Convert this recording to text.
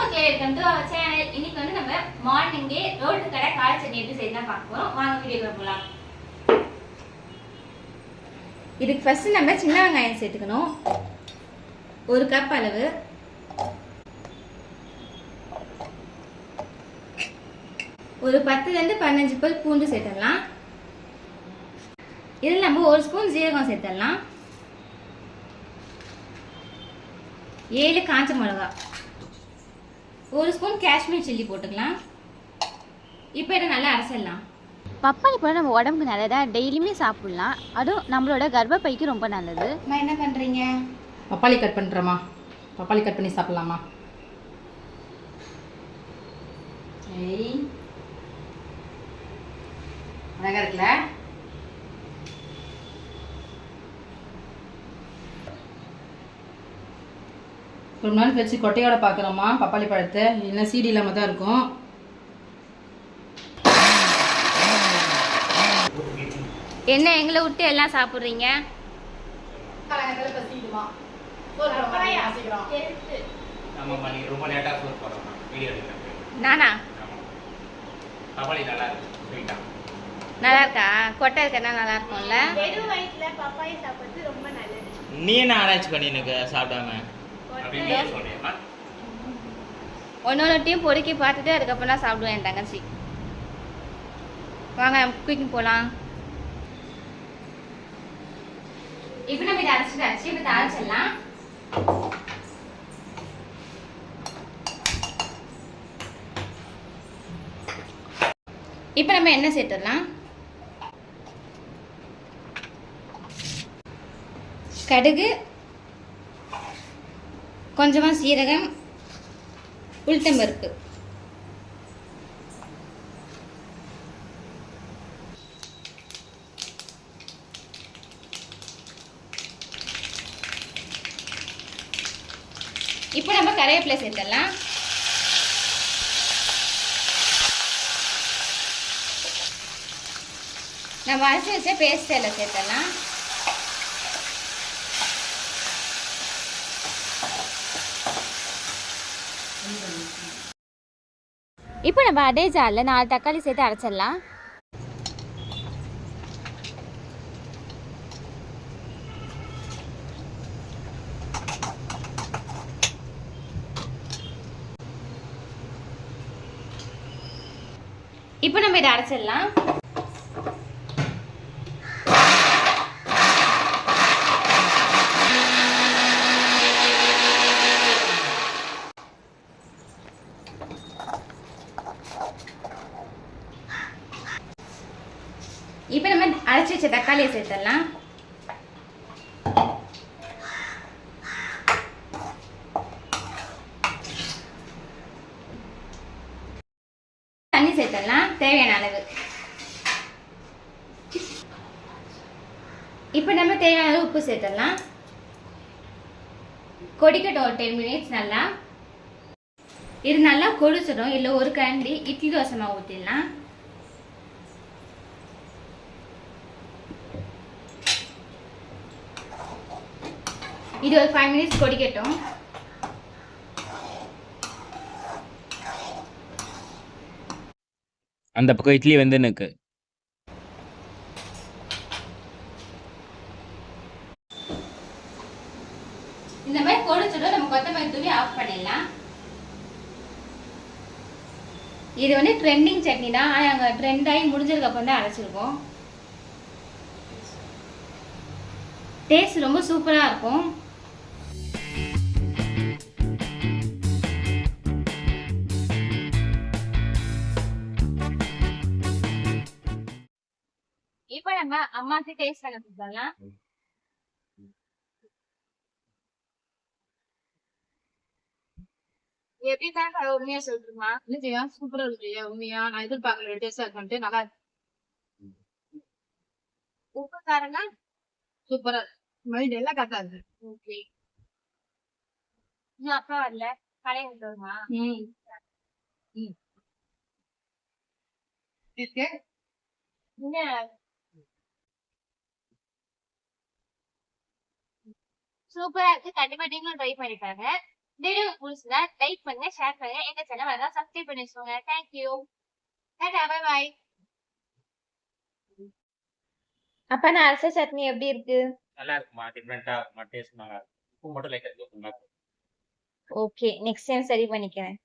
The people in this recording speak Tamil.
மக்களே, வெல்கம் டு அவர் சேனல். இன்னைக்கு வந்து நம்ம மார்னிங்கே ரோட்டு கடை கார சட்னி எப்படி செய்யலாம் பார்க்க போறோம். வாங்க வீடியோக்குள்ள போலாம். இதுக்கு ஃபர்ஸ்ட் நம்ம சின்ன வெங்காயம் சேர்த்துக்கணும். 1 கப் அளவு. ஒரு 10 ல இருந்து 15 பல் பூண்டு சேர்த்துடலாம். இதில் நம்ம 1 ஸ்பூன் ஜீரகம் சேர்த்துடலாம். 7 காஞ்ச மிளகா, 1 ஸ்பூன் காஷ்மீர் சில்லி போட்டுக்கலாம். இப்போ இதை நல்லா அரைச்சிடலாம். பப்பாளி பழம் நம்ம உடம்புக்கு நல்லதா, டெய்லியுமே சாப்பிடலாம். அதுவும் நம்மளோட கர்ப்பப்பைக்கு ரொம்ப நல்லது. அம்மா என்ன பண்ணுறீங்க? பப்பாளி கட் பண்ணுறோமா? பப்பாளி கட் பண்ணி சாப்பிட்லாமா? சரி, அழகாக இருக்குல்ல? ஒரு நாள் கழிச்சு கொட்டையோட பார்க்குறோமா பப்பாளி பழத்தை? இல்லைன்னா சீடி இல்லாமல் தான் இருக்கும். என்ன எங்களை விட்டு எல்லாம் சாப்பிட்றீங்க? நானா? நல்லா இருக்கா? கொட்டை இருக்கா? நல்லா இருக்கும்ல? நீ என்ன ஆராய்ச்சி பண்ணி எனக்கு சாப்பிடாம ஒன்னொன்னுட்டையும் பொறுக்கி பார்த்துட்டு அதுக்கப்புறம் தான் சாப்பிடுவேன் என் தங்கச்சி. வாங்க குக்கிங் போகலாம். இப்போ நம்ம இதை அரைச்சி இப்போ தாளிச்சிடலாம். இப்போ நம்ம எண்ணெய் சேர்த்துடலாம். கடுகு, கொஞ்சமாக சீரகம், உளுத்தம்பருப்பு, இப்போ நம்ம கறிவேப்பிலை சேர்த்துடலாம். நம்ம அரைச்சி வச்ச பேஸ்ட் எல்லாம் சேர்த்துடலாம். இப்போ நம்ம அதே ஜாரில் 4 தக்காளி சேர்த்து அரைச்சிடலாம். இப்போ நம்ம இதை அரைச்சிடலாம். இப்போ நம்ம அரைச்சி வச்ச தக்காளியை சேர்த்துடலாம். தண்ணி சேர்த்துடலாம் தேவையான அளவு. இப்போ நம்ம தேவையான அளவு உப்பு சேர்த்துடலாம். கொதிக்கட்டும் ஒரு 10 மினிட்ஸ் நல்லா. இது நல்லா கொதிச்சிடும். இல்லை ஒரு கரண்டி இட்லி தோசை மாவு ஊற்றிடலாம். இது ஒரு 5 மினிட்ஸ் கொதிக்கட்டும். அந்த பக்கம் இட்லி வந்து எனக்கு இந்த மாதிரி கொதிச்சிடும். நம்ம கொத்தமல்லி தூவி ஆஃப் பண்ணிடலாம். இது வந்து ட்ரெண்டிங் சட்னி தான். ஆனால் நாங்கள் ட்ரெண்ட் ஆகி முடிஞ்சதுக்கு அப்புறம் தான் அரைச்சிருக்கோம். டேஸ்ட் ரொம்ப சூப்பராக இருக்கும். இப்போ நம்ம அம்மாக்கு டேஸ்ட் பண்ண கொடுத்துடலாம். எப்படி தான் உண்மையா சொல்றீங்களா? இல்லையா, சூப்பரா இருக்கு. உண்மையா நான் எதிர்பார்க்கல டேஸ்டா இருக்குன்ட்டு. நல்லா உப்பு காரங்க சூப்பரா மைண்ட் எல்லாம் கரெக்டா இருக்கு. ஓகே. இன்னும் அப்பா வரல, கடையை விட்டுருமா? சூப்பரா இருக்கு. கண்டிப்பா நீங்களும் ட்ரை பண்ணிப்பாங்க. வீடியோ புடிச்சுன்னா லைக் பண்ணுங்க, ஷேர் பண்ணுங்க, எங்க சேனல் வந்தா சப்ஸ்கிரைப் பண்ணி வச்சுக்கோங்க. தேங்க்யூ. Tata, bye bye. அப்பா நான் அரைச்ச சட்னி எப்படி இருக்கு? நல்லா இருக்குமா, டிஃப்ரெண்டா இருக்குமா, டேஸ்ட் நல்லா இருக்கும். உப்பு மட்டும் லைட்டா தூக்கணும். ஓகே, நெக்ஸ்ட் டைம் சரி பண்ணிக்கிறேன்.